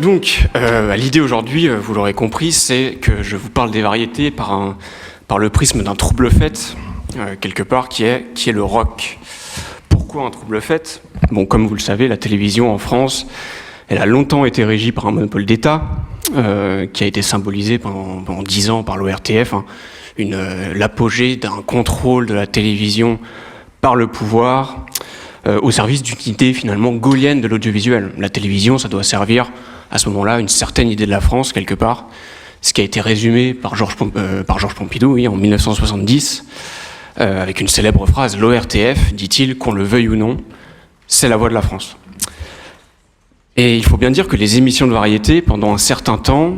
Donc, l'idée aujourd'hui, vous l'aurez compris, c'est que je vous parle des variétés par le prisme d'un trouble fait, quelque part, qui est le rock. Pourquoi un trouble fait ? Bon, comme vous le savez, la télévision en France, elle a longtemps été régie par un monopole d'État, qui a été symbolisé pendant 10 ans par l'ORTF, l'apogée d'un contrôle de la télévision par le pouvoir, au service d'une idée finalement gaulienne de l'audiovisuel. La télévision, ça doit servir à ce moment-là une certaine idée de la France, quelque part, ce qui a été résumé par Georges Pompidou, oui, en 1970, avec une célèbre phrase, l'ORTF, dit-il, qu'on le veuille ou non, c'est la voix de la France. Et il faut bien dire que les émissions de variété, pendant un certain temps,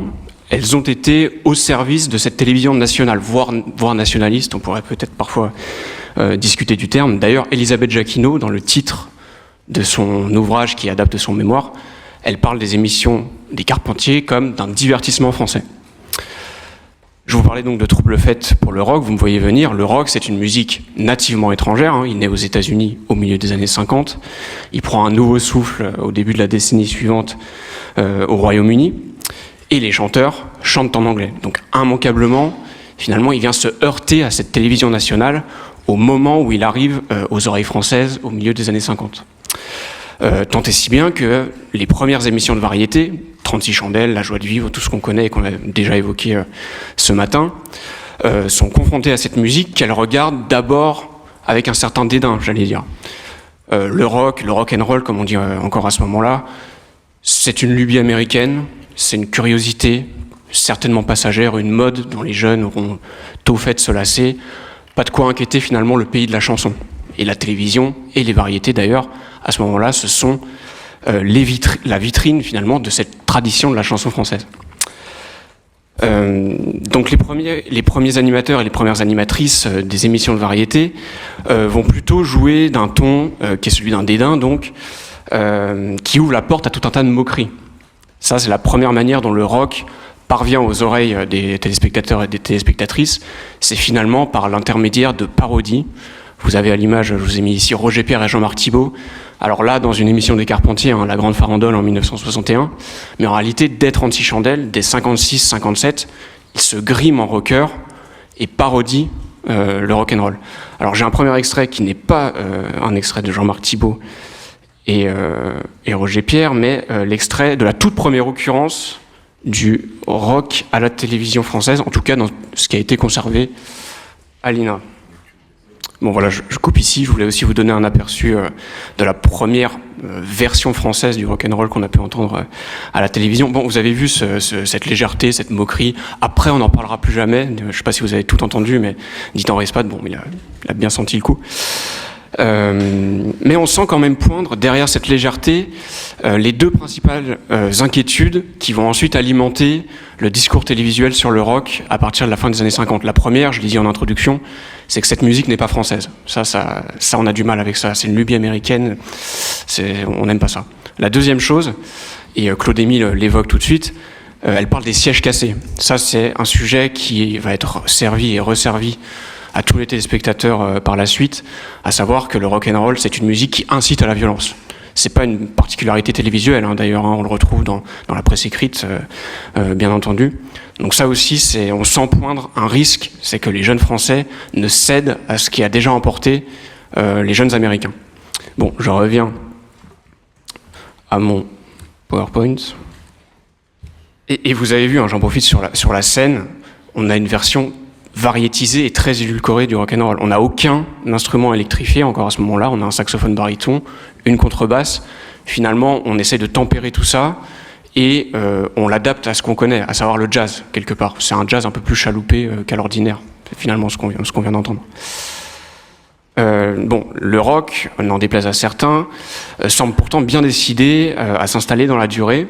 elles ont été au service de cette télévision nationale, voire nationaliste, on pourrait peut-être parfois discuter du terme. D'ailleurs, Elisabeth Jacquinot, dans le titre de son ouvrage qui adapte son mémoire, elle parle des émissions des Carpentiers comme d'un divertissement français. Je vous parlais donc de trouble fait pour le rock, vous me voyez venir. Le rock, c'est une musique nativement étrangère, il naît aux États-Unis au milieu des années 50. Il prend un nouveau souffle au début de la décennie suivante au Royaume-Uni. Et les chanteurs chantent en anglais. Donc immanquablement, finalement, il vient se heurter à cette télévision nationale au moment où il arrive aux oreilles françaises au milieu des années 50. Tant et si bien que les premières émissions de variété, 36 chandelles, La joie de vivre, tout ce qu'on connaît et qu'on a déjà évoqué ce matin, sont confrontées à cette musique qu'elles regardent d'abord avec un certain dédain, j'allais dire. Le rock and roll, comme on dit encore à ce moment-là, c'est une lubie américaine, c'est une curiosité, certainement passagère, une mode dont les jeunes auront tôt fait de se lasser. Pas de quoi inquiéter finalement le pays de la chanson. Et la télévision, et les variétés d'ailleurs, à ce moment-là, ce sont la vitrine finalement de cette tradition de la chanson française. Donc les premiers animateurs et les premières animatrices des émissions de variété vont plutôt jouer d'un ton qui est celui d'un dédain, donc, qui ouvre la porte à tout un tas de moqueries. Ça, c'est la première manière dont le rock parvient aux oreilles des téléspectateurs et des téléspectatrices. C'est finalement par l'intermédiaire de parodies. Vous avez à l'image, je vous ai mis ici Roger Pierre et Jean-Marc Thibault. Alors là, dans une émission des Carpentiers, La Grande Farandole en 1961, mais en réalité, dès 36 chandelles, dès 56-57, ils se griment en rocker et parodient le rock'n'roll. Alors j'ai un premier extrait qui n'est pas un extrait de Jean-Marc Thibault et Roger Pierre, mais l'extrait de la toute première occurrence du rock à la télévision française, en tout cas dans ce qui a été conservé à l'INA. Bon voilà, je coupe ici, je voulais aussi vous donner un aperçu de la première version française du rock'n'roll qu'on a pu entendre à la télévision. Bon, vous avez vu cette légèreté, cette moquerie. Après, on n'en parlera plus jamais. Je ne sais pas si vous avez tout entendu, mais Ditan Respad, bon, il a bien senti le coup. Mais on sent quand même poindre derrière cette légèreté les deux principales inquiétudes qui vont ensuite alimenter le discours télévisuel sur le rock à partir de la fin des années 50. La première, je l'ai dit en introduction, c'est que cette musique n'est pas française. Ça, on a du mal avec ça. C'est une lubie américaine, on n'aime pas ça. La deuxième chose, et Claude Émile l'évoque tout de suite, elle parle des sièges cassés. Ça, c'est un sujet qui va être servi et resservi à tous les téléspectateurs par la suite, à savoir que le rock'n'roll, c'est une musique qui incite à la violence. C'est pas une particularité télévisuelle, d'ailleurs, on le retrouve dans la presse écrite, bien entendu. Donc ça aussi, on sent poindre un risque, c'est que les jeunes Français ne cèdent à ce qui a déjà emporté les jeunes Américains. Bon, je reviens à mon PowerPoint. Et vous avez vu, j'en profite sur la scène, on a une version variétisé et très édulcoré du rock'n'roll. On n'a aucun instrument électrifié encore à ce moment-là, on a un saxophone baryton, une contrebasse. Finalement, on essaie de tempérer tout ça et on l'adapte à ce qu'on connaît, à savoir le jazz, quelque part. C'est un jazz un peu plus chaloupé qu'à l'ordinaire, c'est finalement ce qu'on vient d'entendre. Le rock, n'en déplaise à certains, semble pourtant bien décidé à s'installer dans la durée,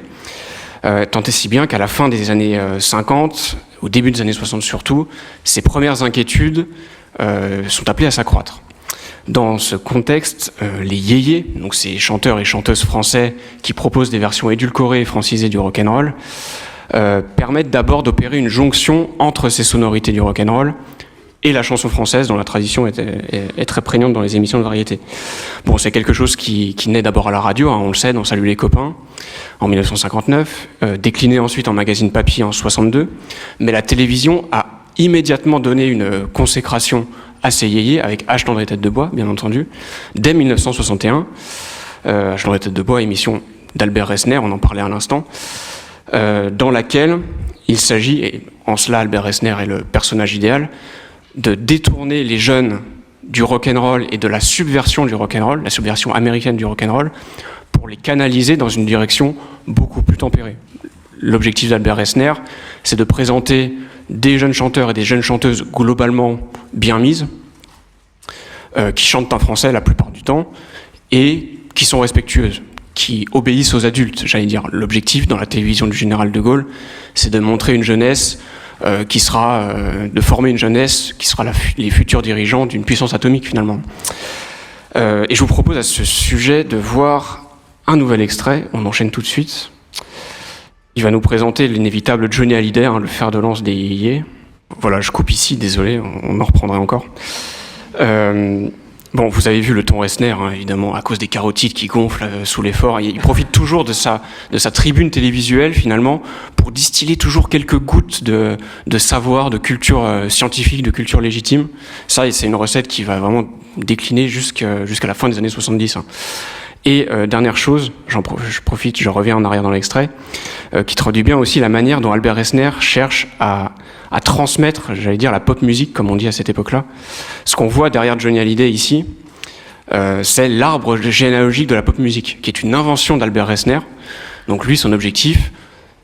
tant et si bien qu'à la fin des années 50, au début des années 60 surtout, ces premières inquiétudes sont appelées à s'accroître. Dans ce contexte, les yéyés, donc ces chanteurs et chanteuses français qui proposent des versions édulcorées et francisées du rock'n'roll, permettent d'abord d'opérer une jonction entre ces sonorités du rock'n'roll et la chanson française, dont la tradition est très prégnante dans les émissions de variété. Bon, c'est quelque chose qui naît d'abord à la radio, hein, on le sait, dans Salut les copains, en 1959, décliné ensuite en magazine papier en 62, mais la télévision a immédiatement donné une consécration à ces yéyés, avec H. Tendre et Tête de Bois, bien entendu, dès 1961. H. Tendre et Tête de Bois, émission d'Albert Resner, on en parlait à l'instant, dans laquelle il s'agit, et en cela Albert Resner est le personnage idéal, de détourner les jeunes du rock'n'roll et de la subversion du rock'n'roll, la subversion américaine du rock'n'roll, pour les canaliser dans une direction beaucoup plus tempérée. L'objectif d'Albert Resner, c'est de présenter des jeunes chanteurs et des jeunes chanteuses globalement bien mises, qui chantent en français la plupart du temps, et qui sont respectueuses, qui obéissent aux adultes, j'allais dire. L'objectif dans la télévision du général de Gaulle, c'est de montrer une jeunesse de former une jeunesse qui sera les futurs dirigeants d'une puissance atomique finalement. Et je vous propose à ce sujet de voir un nouvel extrait, on enchaîne tout de suite. Il va nous présenter l'inévitable Johnny Hallyday, hein, le fer de lance des yéyés. Voilà, je coupe ici, désolé, on en reprendrait encore. Bon, vous avez vu le ton Resner, hein, évidemment, à cause des carotides qui gonflent sous l'effort. Il profite toujours de sa tribune télévisuelle, finalement, pour distiller toujours quelques gouttes de savoir, de culture scientifique, de culture légitime. Ça, c'est une recette qui va vraiment décliner jusqu'à la fin des années 70. Hein. Et dernière chose, je reviens en arrière dans l'extrait, qui traduit bien aussi la manière dont Albert Resner cherche à transmettre, j'allais dire, la pop musique, comme on dit à cette époque-là. Ce qu'on voit derrière Johnny Hallyday ici, c'est l'arbre généalogique de la pop musique, qui est une invention d'Albert Resner. Donc lui, son objectif,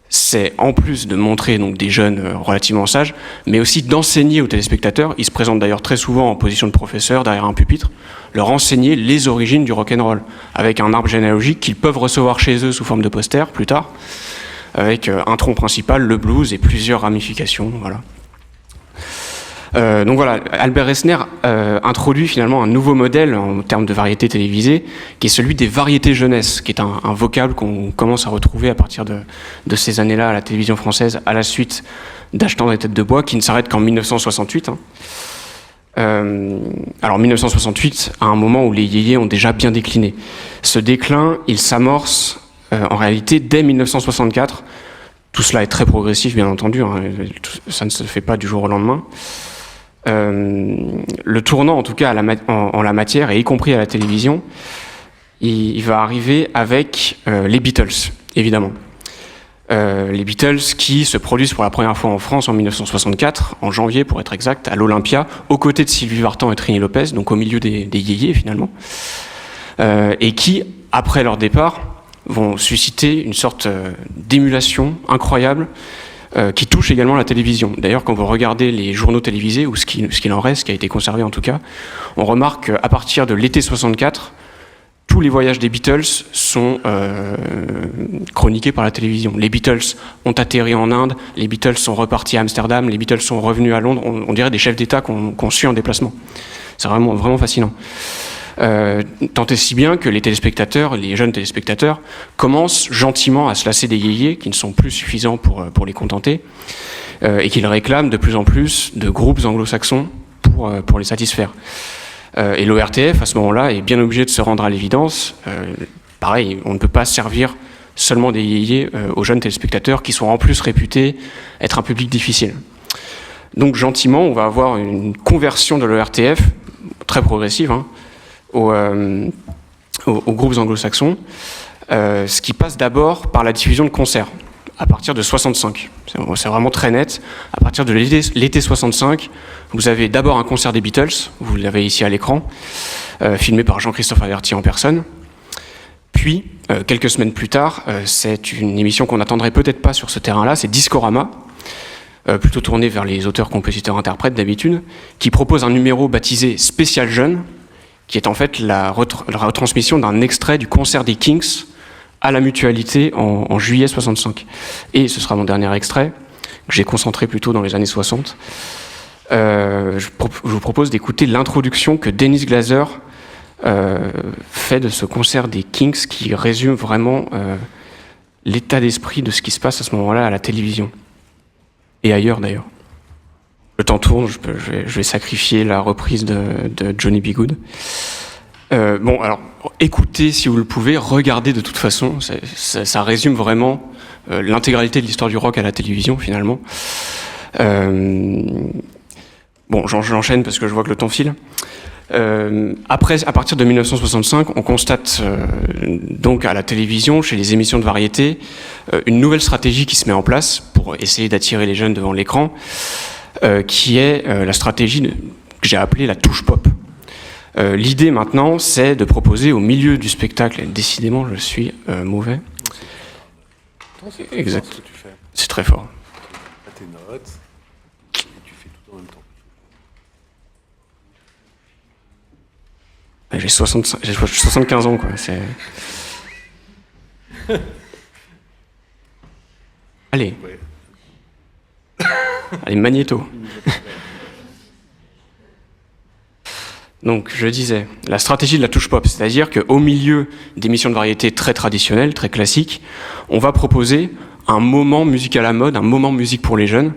c'est en plus de montrer donc des jeunes relativement sages, mais aussi d'enseigner aux téléspectateurs. Il se présente d'ailleurs très souvent en position de professeur derrière un pupitre, leur enseigner les origines du rock'n'roll, avec un arbre généalogique qu'ils peuvent recevoir chez eux sous forme de poster plus tard, avec un tronc principal, le blues et plusieurs ramifications. Voilà. Donc voilà, Albert Resner introduit finalement un nouveau modèle en termes de variété télévisée, qui est celui des variétés jeunesse, qui est un vocable qu'on commence à retrouver à partir de ces années-là à la télévision française, à la suite d'H. Tendre et Tête de Bois, qui ne s'arrête qu'en 1968. Hein. Alors 1968, à un moment où les yéyés ont déjà bien décliné. Ce déclin, il s'amorce en réalité dès 1964. Tout cela est très progressif, bien entendu, hein. Ça ne se fait pas du jour au lendemain. Le tournant, en tout cas, en la matière, et y compris à la télévision, il va arriver avec les Beatles, évidemment. Les Beatles qui se produisent pour la première fois en France en 1964, en janvier pour être exact, à l'Olympia, aux côtés de Sylvie Vartan et Trini Lopez, donc au milieu des yéyés finalement, et qui, après leur départ, vont susciter une sorte d'émulation incroyable qui touche également la télévision. D'ailleurs, quand vous regardez les journaux télévisés, ou ce qu'il en reste, qui a été conservé en tout cas, on remarque qu'à partir de l'été 64, tous les voyages des Beatles sont chroniqués par la télévision. Les Beatles ont atterri en Inde, les Beatles sont repartis à Amsterdam, les Beatles sont revenus à Londres, on dirait des chefs d'État qu'on suit en déplacement. C'est vraiment, vraiment fascinant. Tant et si bien que les téléspectateurs, les jeunes téléspectateurs, commencent gentiment à se lasser des yéyés qui ne sont plus suffisants pour les contenter et qu'ils réclament de plus en plus de groupes anglo-saxons pour les satisfaire. Et l'ORTF, à ce moment-là, est bien obligé de se rendre à l'évidence. Pareil, on ne peut pas servir seulement des yéyés aux jeunes téléspectateurs qui sont en plus réputés être un public difficile. Donc gentiment, on va avoir une conversion de l'ORTF, très progressive, hein, aux groupes anglo-saxons, ce qui passe d'abord par la diffusion de concerts, à partir de 65. C'est vraiment très net. À partir de l'été 65, vous avez d'abord un concert des Beatles, vous l'avez ici à l'écran, filmé par Jean-Christophe Averty en personne. Puis, quelques semaines plus tard, c'est une émission qu'on n'attendrait peut-être pas sur ce terrain-là, c'est Discorama, plutôt tourné vers les auteurs, compositeurs, interprètes d'habitude, qui propose un numéro baptisé Spécial Jeune, qui est en fait la retransmission d'un extrait du concert des Kinks à la Mutualité en juillet 65. Et ce sera mon dernier extrait, que j'ai concentré plutôt dans les années 60. Je vous propose d'écouter l'introduction que Dennis Glaser fait de ce concert des Kinks, qui résume vraiment l'état d'esprit de ce qui se passe à ce moment-là à la télévision. Et ailleurs d'ailleurs. Le temps tourne, je vais sacrifier la reprise de Johnny B. Good. Bon, alors, écoutez si vous le pouvez, regardez de toute façon, ça résume vraiment l'intégralité de l'histoire du rock à la télévision, finalement. Bon, j'enchaîne parce que je vois que le temps file. Après, à partir de 1965, on constate donc à la télévision, chez les émissions de variété, une nouvelle stratégie qui se met en place pour essayer d'attirer les jeunes devant l'écran, qui est la stratégie que j'ai appelée la touche pop. L'idée maintenant, c'est de proposer au milieu du spectacle, et décidément je suis mauvais. Exact. C'est très fort. Tes notes, et tu fais tout en même temps. J'ai 75 ans, quoi. Allez. Ouais. Allez, magnéto. Donc, je disais, la stratégie de la touche pop, c'est-à-dire qu'au milieu d'émissions de variété très traditionnelles, très classiques, on va proposer un moment musique à la mode, un moment musique pour les jeunes,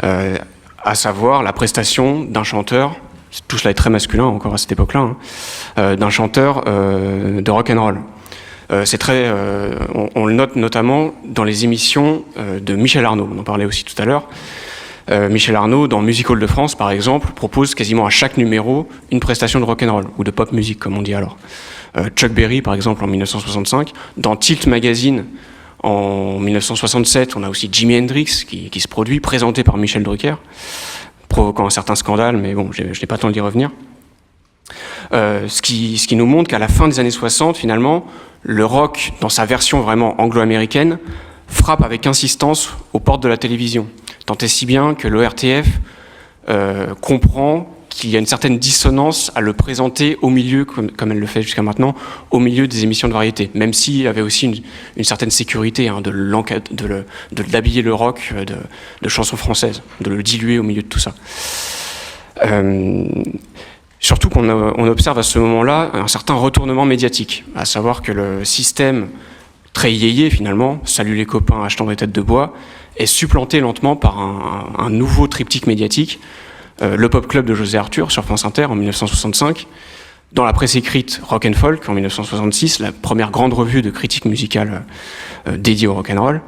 à savoir la prestation d'un chanteur, tout cela est très masculin encore à cette époque-là, d'un chanteur de rock and roll. C'est très, on le note notamment dans les émissions de Michel Arnaud, on en parlait aussi tout à l'heure. Michel Arnaud, dans Music Hall de France, par exemple, propose quasiment à chaque numéro une prestation de rock and roll, ou de pop music, comme on dit alors. Chuck Berry, par exemple, en 1965. Dans Tilt Magazine, en 1967, on a aussi Jimi Hendrix qui se produit, présenté par Michel Drucker, provoquant un certain scandale, mais bon, je n'ai pas le temps d'y revenir. Ce qui nous montre qu'à la fin des années 60, finalement, le rock, dans sa version vraiment anglo-américaine, frappe avec insistance aux portes de la télévision. Tant et si bien que l'ORTF comprend qu'il y a une certaine dissonance à le présenter au milieu, comme elle le fait jusqu'à maintenant, au milieu des émissions de variété, même s'il y avait aussi une certaine sécurité d'habiller le rock de chansons françaises, de le diluer au milieu de tout ça. Surtout qu'on observe à ce moment-là un certain retournement médiatique, à savoir que le système très yéyé finalement, salut les copains achetant des têtes de bois, est supplanté lentement par un nouveau triptyque médiatique, le Pop Club de José Arthur sur France Inter en 1965, dans la presse écrite Rock and Folk en 1966, la première grande revue de critique musicale dédiée au rock and roll.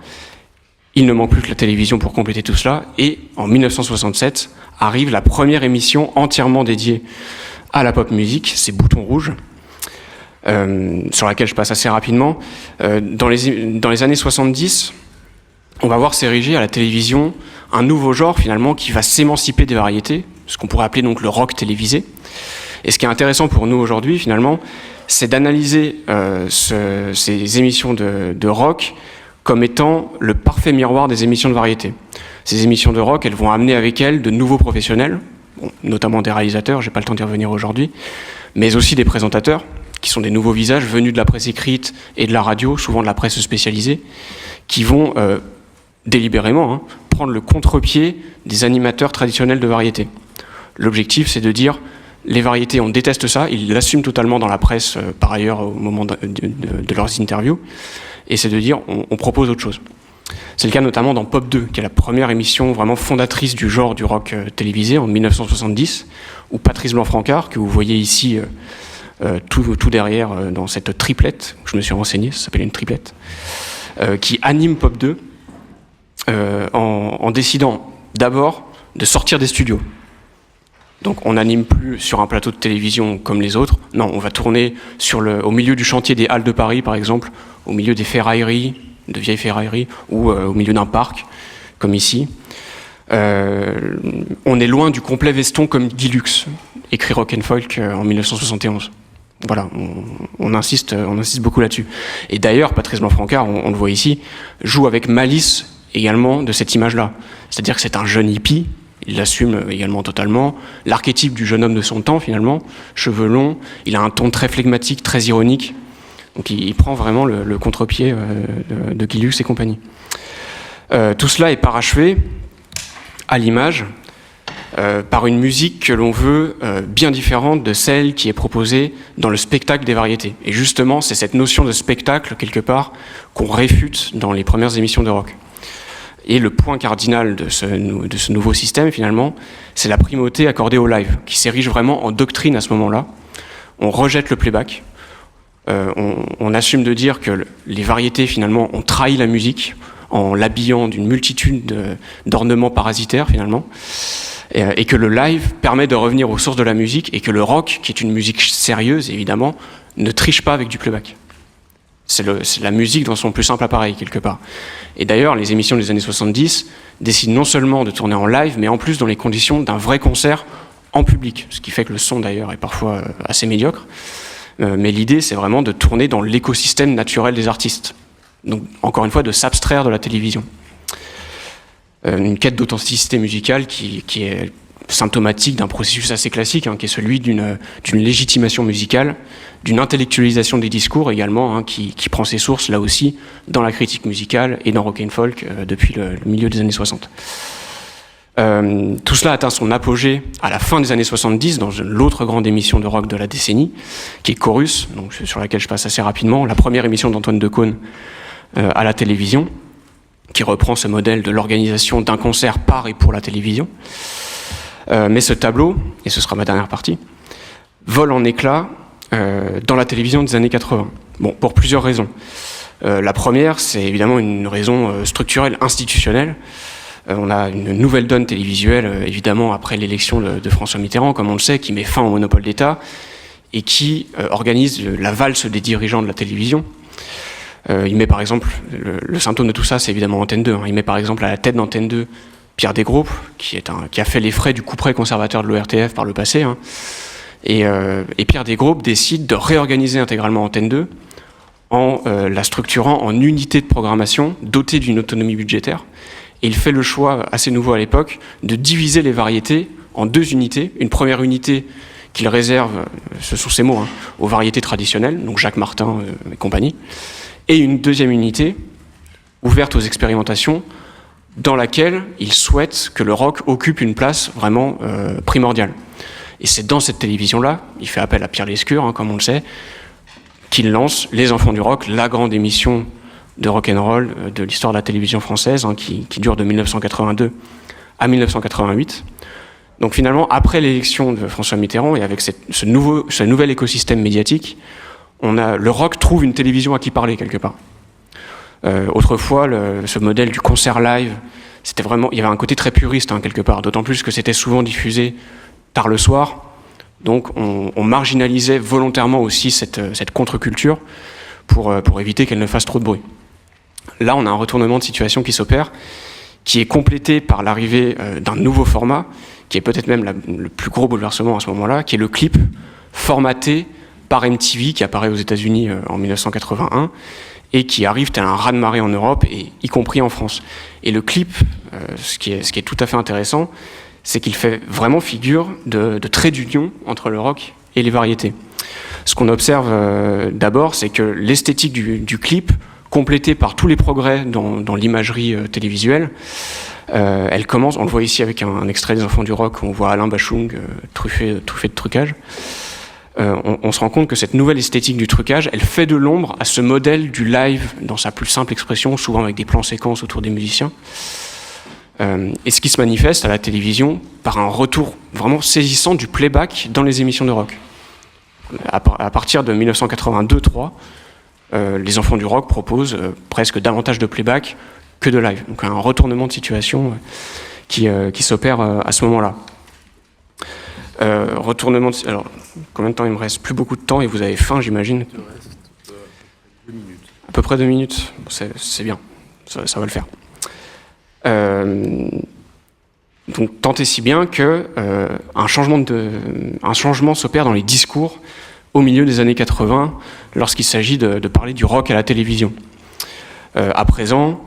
Il ne manque plus que la télévision pour compléter tout cela, et en 1967 arrive la première émission entièrement dédiée à la pop musique, c'est Bouton Rouge, sur laquelle je passe assez rapidement. Dans les années 70, on va voir s'ériger à la télévision un nouveau genre finalement qui va s'émanciper des variétés, ce qu'on pourrait appeler donc le rock télévisé. Et ce qui est intéressant pour nous aujourd'hui finalement, c'est d'analyser ces émissions de rock comme étant le parfait miroir des émissions de variété. Ces émissions de rock, elles vont amener avec elles de nouveaux professionnels, bon, notamment des réalisateurs, j'ai pas le temps d'y revenir aujourd'hui, mais aussi des présentateurs, qui sont des nouveaux visages venus de la presse écrite et de la radio, souvent de la presse spécialisée, qui vont délibérément prendre le contre-pied des animateurs traditionnels de variété. L'objectif, c'est de dire, les variétés, on déteste ça, ils l'assument totalement dans la presse, par ailleurs, au moment de leurs interviews, et c'est de dire, on propose autre chose. C'est le cas notamment dans Pop 2, qui est la première émission vraiment fondatrice du genre du rock télévisé, en 1970, où Patrice Blanc-Francard, que vous voyez ici tout derrière dans cette triplette, je me suis renseigné, ça s'appelle une triplette, qui anime Pop 2, en décidant d'abord de sortir des studios. Donc on n'anime plus sur un plateau de télévision comme les autres, non, on va tourner au milieu du chantier des Halles de Paris par exemple, au milieu des ferrailleries, de vieilles ferrailleries, ou au milieu d'un parc, comme ici. On est loin du complet veston comme Guy Lux, écrit Rock and Folk en 1971. Voilà, on insiste beaucoup là-dessus. Et d'ailleurs, Patrice Blanc-Francard, on le voit ici, joue avec malice également de cette image-là. C'est-à-dire que c'est un jeune hippie, il l'assume également totalement, l'archétype du jeune homme de son temps finalement, cheveux longs, il a un ton très flegmatique, très ironique, donc il prend vraiment le contre-pied de Guy Lux et compagnie. Tout cela est parachevé à l'image par une musique que l'on veut bien différente de celle qui est proposée dans le spectacle des variétés. Et justement, c'est cette notion de spectacle, quelque part, qu'on réfute dans les premières émissions de rock. Et le point cardinal de ce nouveau système, finalement, c'est la primauté accordée au live, qui s'érige vraiment en doctrine à ce moment-là. On rejette le playback. On assume de dire que les variétés, finalement, ont trahi la musique en l'habillant d'une multitude d'ornements parasitaires, finalement, et que le live permet de revenir aux sources de la musique, et que le rock, qui est une musique sérieuse, évidemment, ne triche pas avec du playback. C'est la musique dans son plus simple appareil, quelque part. Et d'ailleurs, les émissions des années 70 décident non seulement de tourner en live, mais en plus dans les conditions d'un vrai concert en public, ce qui fait que le son, d'ailleurs, est parfois assez médiocre. Mais l'idée, c'est vraiment de tourner dans l'écosystème naturel des artistes. Donc, encore une fois, de s'abstraire de la télévision. Une quête d'authenticité musicale qui est symptomatique d'un processus assez classique, qui est celui d'une légitimation musicale, d'une intellectualisation des discours également, qui prend ses sources, là aussi, dans la critique musicale et dans rock and folk depuis le milieu des années 60. Tout cela atteint son apogée à la fin des années 70 dans l'autre grande émission de rock de la décennie, qui est Chorus, donc sur laquelle je passe assez rapidement, la première émission d'Antoine Decaune à la télévision, qui reprend ce modèle de l'organisation d'un concert par et pour la télévision. Mais ce tableau, et ce sera ma dernière partie, vole en éclats dans la télévision des années 80. Bon, pour plusieurs raisons. La première, c'est évidemment une raison structurelle, institutionnelle. On a une nouvelle donne télévisuelle, évidemment, après l'élection de François Mitterrand, comme on le sait, qui met fin au monopole d'État et qui organise la valse des dirigeants de la télévision. Il met par exemple, le symptôme de tout ça, c'est évidemment Antenne 2. Il met par exemple à la tête d'Antenne 2 Pierre Desgroupes, qui a fait les frais du couperet conservateur de l'ORTF par le passé. Et Pierre Desgroupes décide de réorganiser intégralement Antenne 2 en la structurant en unité de programmation dotée d'une autonomie budgétaire. Et il fait le choix, assez nouveau à l'époque, de diviser les variétés en deux unités. Une première unité qu'il réserve, ce sont ses mots, aux variétés traditionnelles, donc Jacques Martin et compagnie, et une deuxième unité ouverte aux expérimentations, dans laquelle il souhaite que le rock occupe une place vraiment primordiale. Et c'est dans cette télévision-là, il fait appel à Pierre Lescure, comme on le sait, qu'il lance Les Enfants du Rock, la grande émission de rock'n'roll de l'histoire de la télévision française, qui dure de 1982 à 1988. Donc finalement, après l'élection de François Mitterrand, et avec ce nouvel écosystème médiatique, le rock trouve une télévision à qui parler, quelque part. Autrefois, ce modèle du concert live, il y avait un côté très puriste, quelque part, d'autant plus que c'était souvent diffusé tard le soir. Donc on marginalisait volontairement aussi cette contre-culture pour éviter qu'elle ne fasse trop de bruit. Là, on a un retournement de situation qui s'opère, qui est complété par l'arrivée d'un nouveau format, qui est peut-être même le plus gros bouleversement à ce moment-là, qui est le clip formaté par MTV, qui apparaît aux États-Unis en 1981, et qui arrive tel un raz-de-marée en Europe, et y compris en France. Et le clip, ce qui est tout à fait intéressant, c'est qu'il fait vraiment figure de trait d'union entre le rock et les variétés. Ce qu'on observe d'abord, c'est que l'esthétique du clip, complétée par tous les progrès dans l'imagerie télévisuelle, elle commence, on le voit ici avec un extrait des Enfants du Rock, où on voit Alain Bachung truffé de trucage. On se rend compte que cette nouvelle esthétique du trucage, elle fait de l'ombre à ce modèle du live dans sa plus simple expression, souvent avec des plans séquences autour des musiciens. Et ce qui se manifeste à la télévision par un retour vraiment saisissant du playback dans les émissions de rock. À partir de 1982-3, les Enfants du Rock proposent presque davantage de playback que de live. Donc un retournement de situation qui s'opère à ce moment-là. Alors, combien de temps il me reste? Plus beaucoup de temps et vous avez faim, j'imagine. Il reste 2 minutes. À peu près 2 minutes, c'est bien, ça va le faire. Donc tant et si bien que un changement s'opère dans les discours au milieu des années 80 lorsqu'il s'agit de parler du rock à la télévision. À présent,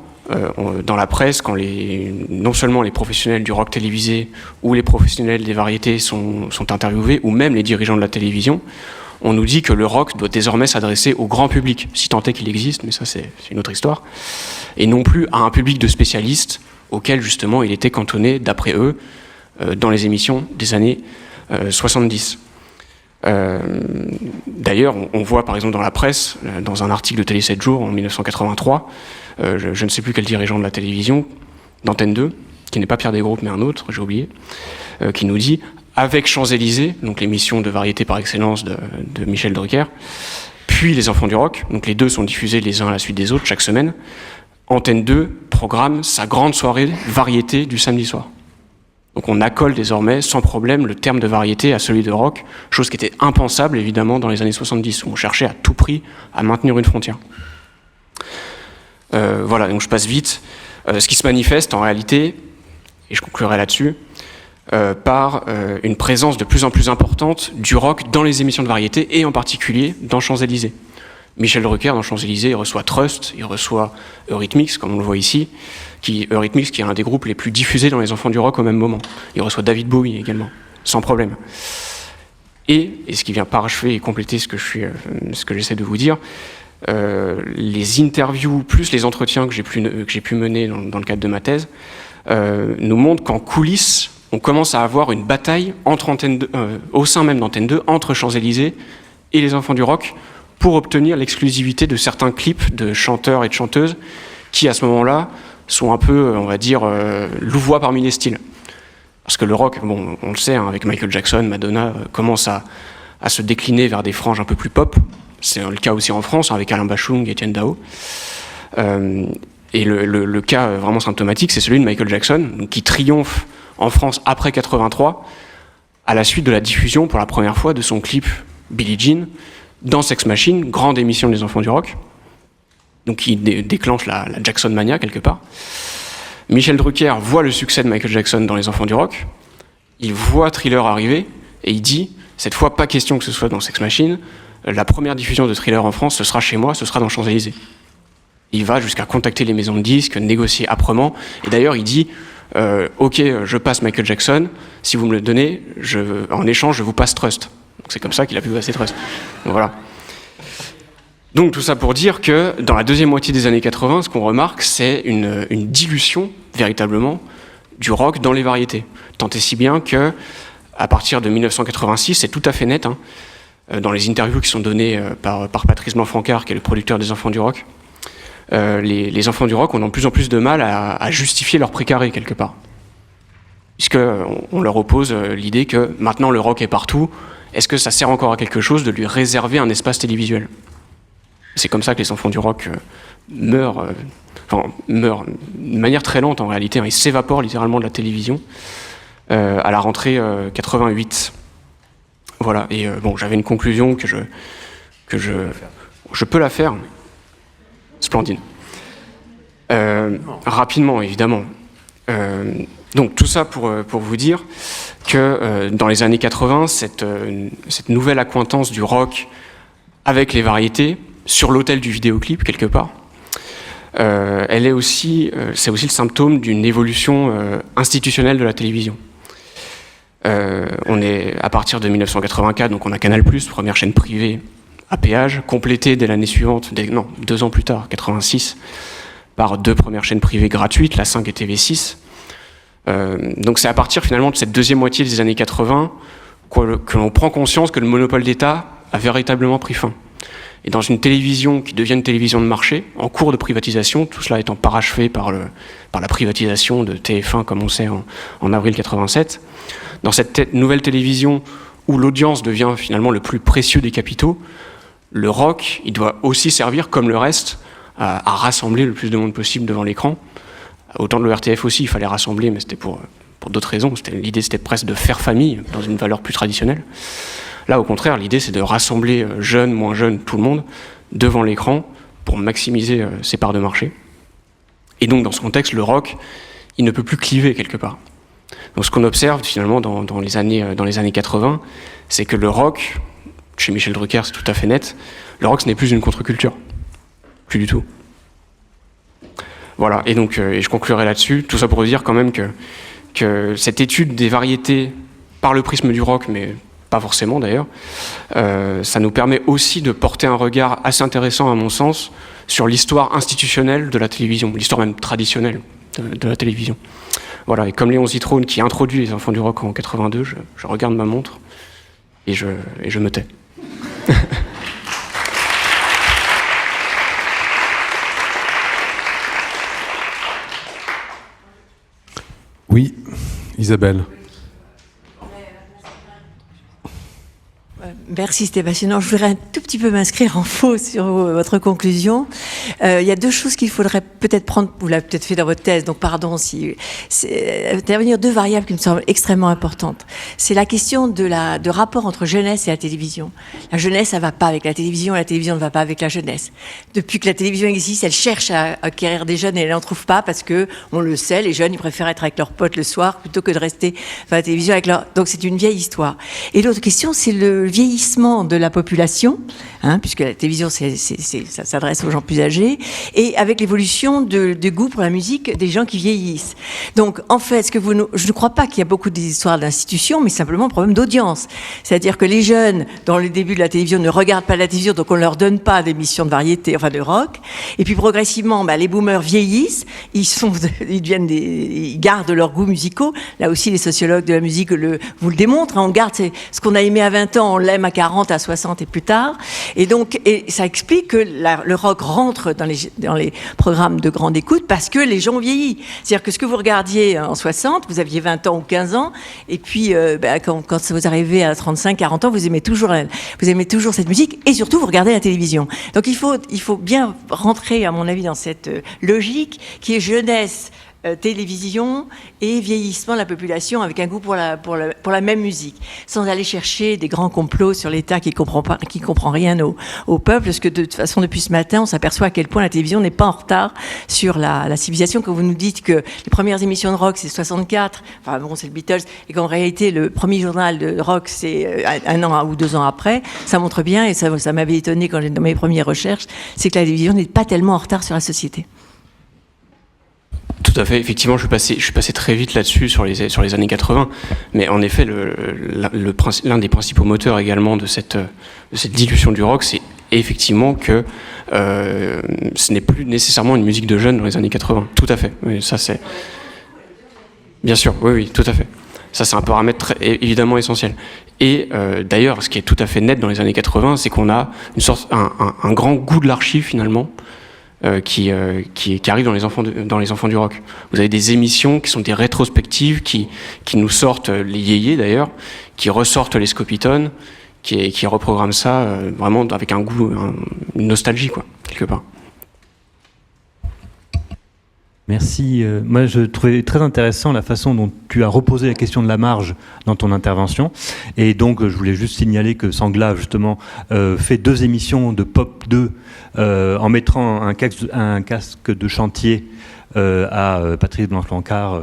dans la presse, quand non seulement les professionnels du rock télévisé ou les professionnels des variétés sont interviewés, ou même les dirigeants de la télévision, on nous dit que le rock doit désormais s'adresser au grand public, si tant est qu'il existe, mais ça c'est une autre histoire, et non plus à un public de spécialistes auquel justement il était cantonné, d'après eux, dans les émissions des années 70. D'ailleurs, on voit par exemple dans la presse, dans un article de Télé 7 jours en 1983, je ne sais plus quel dirigeant de la télévision, d'Antenne 2, qui n'est pas Pierre Desgroupes mais un autre, j'ai oublié, qui nous dit « Avec Champs-Élysées », donc l'émission de variété par excellence de Michel Drucker, puis Les Enfants du Rock, donc les deux sont diffusés les uns à la suite des autres chaque semaine, Antenne 2 programme sa grande soirée variété du samedi soir. Donc on accole désormais sans problème le terme de variété à celui de rock, chose qui était impensable évidemment dans les années 70, où on cherchait à tout prix à maintenir une frontière. Voilà, donc je passe vite. Ce qui se manifeste en réalité, et je conclurai là-dessus, par une présence de plus en plus importante du rock dans les émissions de variété, et en particulier dans Champs-Élysées. Michel Drucker, dans Champs-Élysées, il reçoit Trust, il reçoit Eurythmics, comme on le voit ici, Eurythmics qui est un des groupes les plus diffusés dans les enfants du rock au même moment. Il reçoit David Bowie également, sans problème. Et ce qui vient parachever et compléter ce que j'essaie de vous dire, les interviews plus les entretiens que j'ai pu mener dans le cadre de ma thèse nous montrent qu'en coulisses, on commence à avoir une bataille au sein même d'Antenne 2 entre Champs-Élysées et les enfants du rock pour obtenir l'exclusivité de certains clips de chanteurs et de chanteuses qui, à ce moment-là, sont un peu, on va dire, louvois parmi les styles. Parce que le rock, bon, on le sait, hein, avec Michael Jackson, Madonna, commence à se décliner vers des franges un peu plus pop. C'est le cas aussi en France, avec Alain Bachung et Etienne Dao. Et le cas vraiment symptomatique, c'est celui de Michael Jackson, qui triomphe en France après 83, à la suite de la diffusion pour la première fois de son clip Billie Jean, dans Sex Machine, grande émission des enfants du rock, donc qui déclenche la Jackson Mania quelque part. Michel Drucker voit le succès de Michael Jackson dans les enfants du rock, il voit Thriller arriver, et il dit, cette fois pas question que ce soit dans Sex Machine, la première diffusion de Thriller en France, ce sera chez moi, ce sera dans Champs-Élysées. Il va jusqu'à contacter les maisons de disques, négocier âprement, et d'ailleurs il dit, ok, je passe Michael Jackson, si vous me le donnez, en échange je vous passe Trust. Donc c'est comme ça qu'il a pu passer Trust. Donc voilà. Donc tout ça pour dire que dans la deuxième moitié des années 80, ce qu'on remarque, c'est une dilution, véritablement, du rock dans les variétés. Tant et si bien que, à partir de 1986, c'est tout à fait net, hein, dans les interviews qui sont données par Patrice Blanc-Francard, qui est le producteur des Enfants du Rock, les Enfants du Rock ont de plus en plus de mal à justifier leur précaré, quelque part. Puisqu'on leur oppose l'idée que maintenant le rock est partout, est-ce que ça sert encore à quelque chose de lui réserver un espace télévisuel ? C'est comme ça que les enfants du rock meurent de manière très lente en réalité, hein, ils s'évaporent littéralement de la télévision à la rentrée 88. Voilà, et bon, j'avais une conclusion que je peux la faire. Splendide. Rapidement, évidemment. Donc tout ça pour vous dire que dans les années 80, cette nouvelle accointance du rock avec les variétés, sur l'autel du vidéoclip quelque part, c'est aussi le symptôme d'une évolution institutionnelle de la télévision. On est à partir de 1984, donc on a Canal+, première chaîne privée à péage, complétée dès l'année suivante, 2 ans plus tard, 86, par 2 premières chaînes privées gratuites, la 5 et TV6. Donc c'est à partir finalement de cette deuxième moitié des années 80 que l'on prend conscience que le monopole d'État a véritablement pris fin. Et dans une télévision qui devient une télévision de marché, en cours de privatisation, tout cela étant parachevé par la privatisation de TF1, comme on sait, en avril 87, dans cette nouvelle télévision où l'audience devient finalement le plus précieux des capitaux, le rock, il doit aussi servir, comme le reste, à rassembler le plus de monde possible devant l'écran. Autant de l'ORTF aussi, il fallait rassembler, mais c'était pour d'autres raisons. L'idée, c'était presque de faire famille, dans une valeur plus traditionnelle. Là, au contraire, l'idée, c'est de rassembler jeunes, moins jeunes, tout le monde, devant l'écran, pour maximiser ses parts de marché. Et donc, dans ce contexte, le rock, il ne peut plus cliver quelque part. Donc, ce qu'on observe, finalement, dans les années 80, c'est que le rock, chez Michel Drucker, c'est tout à fait net, le rock, ce n'est plus une contre-culture. Plus du tout. Voilà, et donc je conclurai là-dessus, tout ça pour dire quand même que cette étude des variétés par le prisme du rock, mais pas forcément d'ailleurs, ça nous permet aussi de porter un regard assez intéressant à mon sens sur l'histoire institutionnelle de la télévision, l'histoire même traditionnelle de la télévision. Voilà, et comme Léon Zitrone qui introduit les enfants du rock en 82, je regarde ma montre et je me tais. Oui, Isabelle. Merci, c'était passionnant. Je voudrais un tout petit peu m'inscrire en faux sur votre conclusion. Il y a deux choses qu'il faudrait peut-être prendre, vous l'avez peut-être fait dans votre thèse, donc pardon si c'est intervenir deux variables qui me semblent extrêmement importantes. C'est la question de rapport entre jeunesse et la télévision. La jeunesse, ça va pas avec la télévision ne va pas avec la jeunesse. Depuis que la télévision existe, elle cherche à acquérir des jeunes et elle n'en trouve pas parce que, on le sait, les jeunes, ils préfèrent être avec leurs potes le soir plutôt que de rester à la télévision avec leur... Donc c'est une vieille histoire. Et l'autre question, c'est le vieillissement de la population, puisque la télévision, ça s'adresse aux gens plus âgés, et avec l'évolution du goût pour la musique des gens qui vieillissent. Donc, en fait, je ne crois pas qu'il y a beaucoup d'histoires d'institutions, mais simplement un problème d'audience. C'est-à-dire que les jeunes, dans le début de la télévision, ne regardent pas la télévision, donc on ne leur donne pas d'émissions de variété, enfin de rock. Et puis, progressivement, les boomers vieillissent, ils gardent leurs goûts musicaux. Là aussi, les sociologues de la musique vous le démontrent. On garde ce qu'on a aimé à 20 ans, on l'aime à 40, à 60 et plus tard. Et donc, ça explique que le rock rentre dans les programmes de grande écoute parce que les gens ont vieilli. C'est-à-dire que ce que vous regardiez en 60, vous aviez 20 ans ou 15 ans, et puis quand vous arrivez à 35, 40 ans, vous aimez toujours cette musique, et surtout vous regardez la télévision. Donc il faut bien rentrer, à mon avis, dans cette logique qui est jeunesse, télévision et vieillissement de la population avec un goût pour la même musique, sans aller chercher des grands complots sur l'État qui comprend rien au peuple, parce que de toute façon depuis ce matin on s'aperçoit à quel point la télévision n'est pas en retard sur la civilisation. Quand vous nous dites que les premières émissions de rock c'est 64, c'est le Beatles, et qu'en réalité le premier journal de rock c'est un an ou 2 ans après, ça montre bien, et ça m'avait étonné quand j'ai dans mes premières recherches, c'est que la télévision n'est pas tellement en retard sur la société. Tout à fait. Effectivement, je suis passé très vite là-dessus sur les années 80. Mais en effet, l'un des principaux moteurs également de cette dilution du rock, c'est effectivement que ce n'est plus nécessairement une musique de jeunes dans les années 80. Tout à fait. Oui, ça c'est... Bien sûr, oui, tout à fait. Ça, c'est un paramètre évidemment essentiel. Et d'ailleurs, ce qui est tout à fait net dans les années 80, c'est qu'on a un grand goût de l'archive finalement, qui arrive dans les enfants du rock. Vous avez des émissions qui sont des rétrospectives qui nous sortent les yéyés d'ailleurs, qui ressortent les Scopitones, qui reprogramment ça vraiment avec un goût, une nostalgie quoi, quelque part. Merci. Moi, je trouvais très intéressant la façon dont tu as reposé la question de la marge dans ton intervention. Et donc, je voulais juste signaler que Sangla, justement, fait 2 émissions de Pop 2 en mettant un casque de chantier à Patrice Blanche-Lancard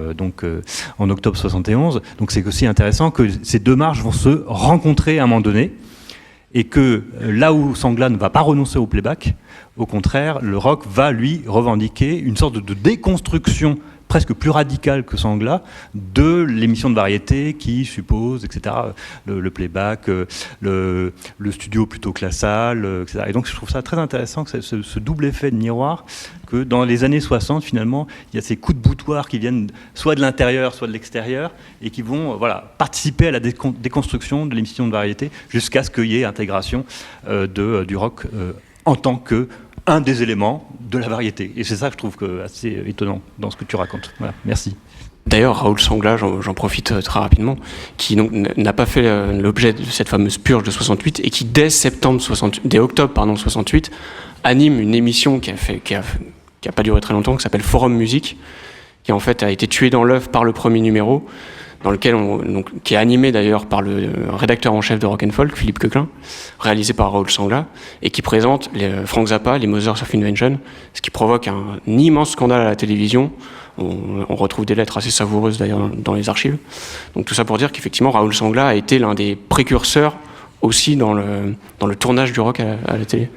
en octobre 71. Donc, c'est aussi intéressant que ces 2 marges vont se rencontrer à un moment donné. Et que là où Sangla ne va pas renoncer au playback, au contraire, le rock va lui revendiquer une sorte de déconstruction presque plus radicale que Sangla de l'émission de variété qui suppose, etc., le playback, le studio plutôt classal, etc. Et donc je trouve ça très intéressant que ce double effet de miroir, que dans les années 60, finalement, il y a ces coups de boutoir qui viennent soit de l'intérieur, soit de l'extérieur, et qui vont participer à la déconstruction de l'émission de variété jusqu'à ce qu'il y ait intégration du rock en tant que un des éléments de la variété. Et c'est ça que je trouve assez étonnant dans ce que tu racontes. Voilà, merci. D'ailleurs, Raoul Sangla, j'en profite très rapidement, qui n'a pas fait l'objet de cette fameuse purge de 68 et qui, dès octobre 68, anime une émission qui a pas duré très longtemps, qui s'appelle Forum Musique, qui en fait a été tuée dans l'œuf par le premier numéro, dans lequel qui est animé d'ailleurs par le rédacteur en chef de Rock and Folk, Philippe Coquelin, réalisé par Raoul Sangla, et qui présente Frank Zappa, les Mothers of Invention, ce qui provoque un immense scandale à la télévision. On retrouve des lettres assez savoureuses d'ailleurs dans les archives. Donc tout ça pour dire qu'effectivement Raoul Sangla a été l'un des précurseurs aussi dans le tournage du rock à la télé.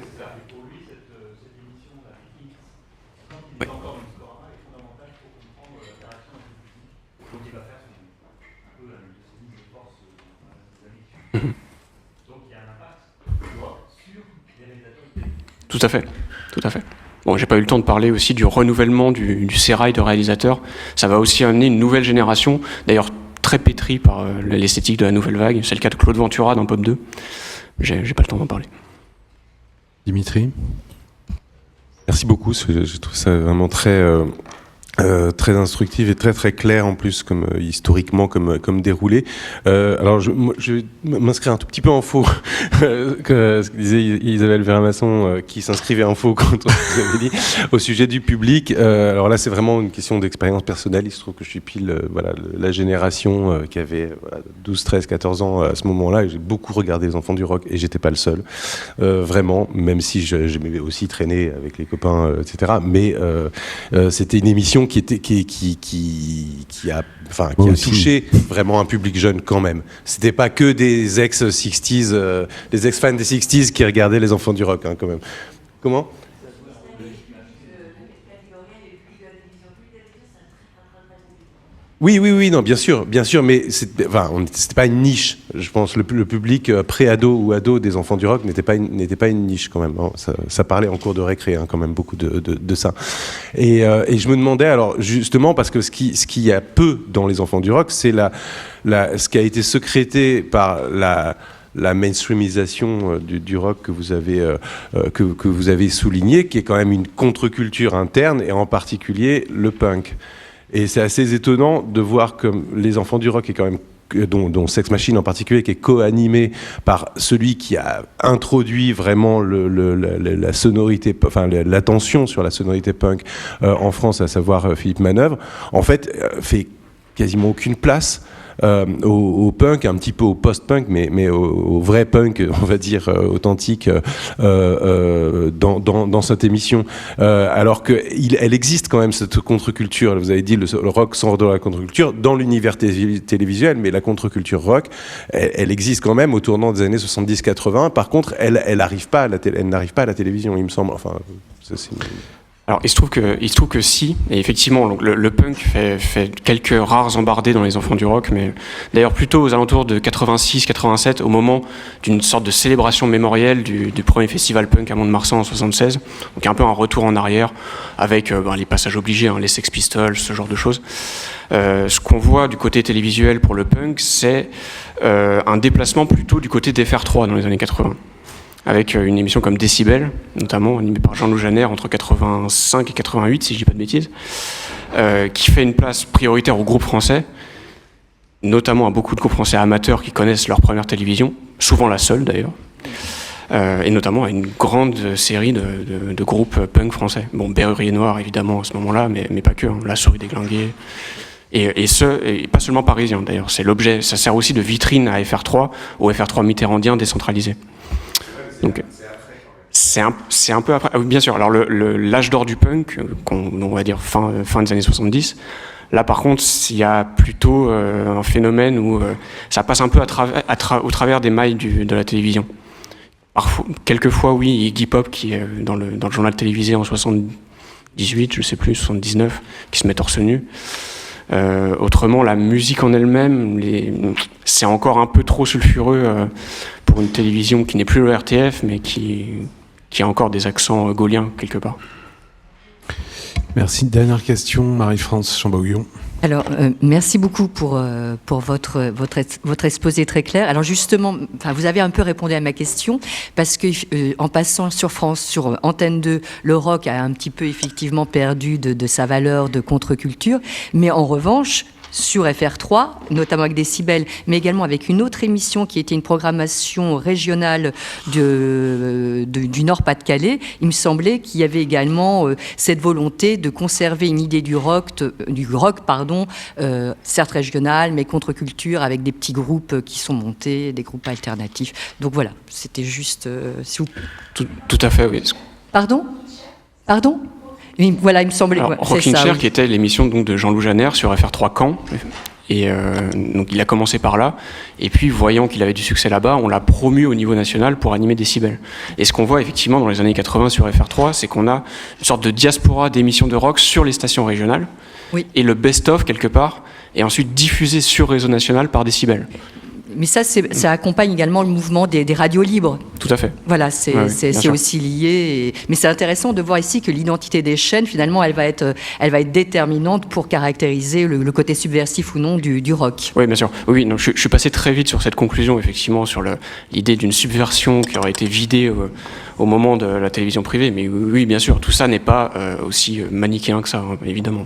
Tout à fait, tout à fait. Bon, j'ai pas eu le temps de parler aussi du renouvellement du sérail de réalisateurs. Ça va aussi amener une nouvelle génération, d'ailleurs très pétrie par l'esthétique de la nouvelle vague. C'est le cas de Claude Ventura dans Pop 2. J'ai pas le temps d'en parler. Dimitri, merci beaucoup. Je trouve ça vraiment très Très instructive et très très claire en plus, comme historiquement comme déroulé. Alors je vais m'inscrire un tout petit peu en faux que ce que disait Isabelle Vermasson, qui s'inscrivait en faux quand vous avez dit au sujet du public. Alors là c'est vraiment une question d'expérience personnelle. Il se trouve que je suis pile la génération qui avait 12, 13, 14 ans à ce moment-là, et j'ai beaucoup regardé les Enfants du Rock, et j'étais pas le seul, vraiment, même si j'aimais aussi traîner avec les copains, etc. Mais c'était une émission qui a touché vraiment un public jeune quand même. C'était pas que des ex-60s, des ex-fans des 60s qui regardaient les Enfants du Rock, hein, quand même. Comment ? Oui, non, bien sûr, mais c'était pas une niche. Je pense le public pré-ado ou ado des Enfants du Rock n'était pas une niche quand même. Hein. Ça parlait en cours de récré, hein, quand même beaucoup de ça. Et je me demandais alors justement, parce que ce qui y a peu dans les Enfants du Rock, c'est ce qui a été sécrété par la mainstreamisation du rock que vous avez souligné, qui est quand même une contre-culture interne, et en particulier le punk. Et c'est assez étonnant de voir que les Enfants du Rock est quand même, dont Sex Machine en particulier, qui est co-animé par celui qui a introduit vraiment la sonorité, enfin l'attention sur la sonorité punk en France, à savoir Philippe Manœuvre, en fait fait quasiment aucune place au punk, un petit peu au post-punk, mais au vrai punk, on va dire, authentique, dans cette émission. Alors qu'elle existe quand même, cette contre-culture. Vous avez dit, le rock sort de la contre-culture dans l'univers télévisuel, mais la contre-culture rock, elle existe quand même au tournant des années 70-80. Par contre, elle n'arrive pas à la télévision, il me semble. Enfin, c'est... Alors, il se trouve que si, et effectivement, donc, le punk fait quelques rares embardées dans les Enfants du Rock, mais d'ailleurs plutôt aux alentours de 86-87, au moment d'une sorte de célébration mémorielle du premier festival punk à Mont-de-Marsan en 76, donc un peu un retour en arrière, avec les passages obligés, hein, les Sex Pistols, ce genre de choses. Ce qu'on voit du côté télévisuel pour le punk, c'est un déplacement plutôt du côté d'FR3 dans les années 80. Avec une émission comme Décibel, notamment animée par Jean-Loup Janer entre 85 et 88, si je dis pas de bêtises, qui fait une place prioritaire aux groupes français, notamment à beaucoup de groupes français amateurs qui connaissent leur première télévision, souvent la seule d'ailleurs, et notamment à une grande série de groupes punk français. Bon, Berrurier Noir évidemment à ce moment-là, mais pas que, hein, La Souris Déglinguée. Et pas seulement parisien d'ailleurs, c'est l'objet, ça sert aussi de vitrine à FR3, au FR3 mitterrandien décentralisé. Donc, c'est un peu après. Bien sûr, alors l'âge d'or du punk, on va dire fin des années 70, là par contre, il y a plutôt un phénomène où ça passe un peu au travers des mailles de la télévision. Quelquefois, oui, Iggy Pop, qui est dans le journal télévisé en 78, je sais plus, 79, qui se met torse nu. Autrement, la musique en elle-même, c'est encore un peu trop sulfureux pour une télévision qui n'est plus le RTF, mais qui a encore des accents gauliens quelque part. Merci. Dernière question, Marie-France Chambauguillon. Alors, merci beaucoup pour votre exposé très clair. Alors justement, vous avez un peu répondu à ma question, parce que en passant sur France, sur Antenne 2, le rock a un petit peu effectivement perdu de sa valeur de contre-culture, mais en revanche, sur FR3, notamment avec Décibel, mais également avec une autre émission qui était une programmation régionale du Nord-Pas-de-Calais, il me semblait qu'il y avait également cette volonté de conserver une idée du rock, certes régional, mais contre-culture, avec des petits groupes qui sont montés, des groupes alternatifs. Donc voilà, c'était juste... Tout à fait, oui. Pardon ? Voilà, il me semblait. Alors, Rockin' Chair, oui. Qui était l'émission donc de Jean-Loup Janer sur FR3 Caen, et donc il a commencé par là, et puis voyant qu'il avait du succès là-bas, on l'a promu au niveau national pour animer Décibel. Et ce qu'on voit effectivement dans les années 80 sur FR3, c'est qu'on a une sorte de diaspora d'émissions de rock sur les stations régionales, oui. Et le best-of quelque part est ensuite diffusé sur réseau national par Décibel. Mais ça accompagne également le mouvement des radios libres. Tout à fait. Voilà, c'est aussi lié. Mais c'est intéressant de voir ici que l'identité des chaînes, finalement, elle va être déterminante pour caractériser le côté subversif ou non du rock. Oui, bien sûr. Oui, non, je suis passé très vite sur cette conclusion, effectivement, sur l'idée d'une subversion qui aurait été vidée au moment de la télévision privée. Mais oui, bien sûr, tout ça n'est pas aussi manichéen que ça, hein, évidemment.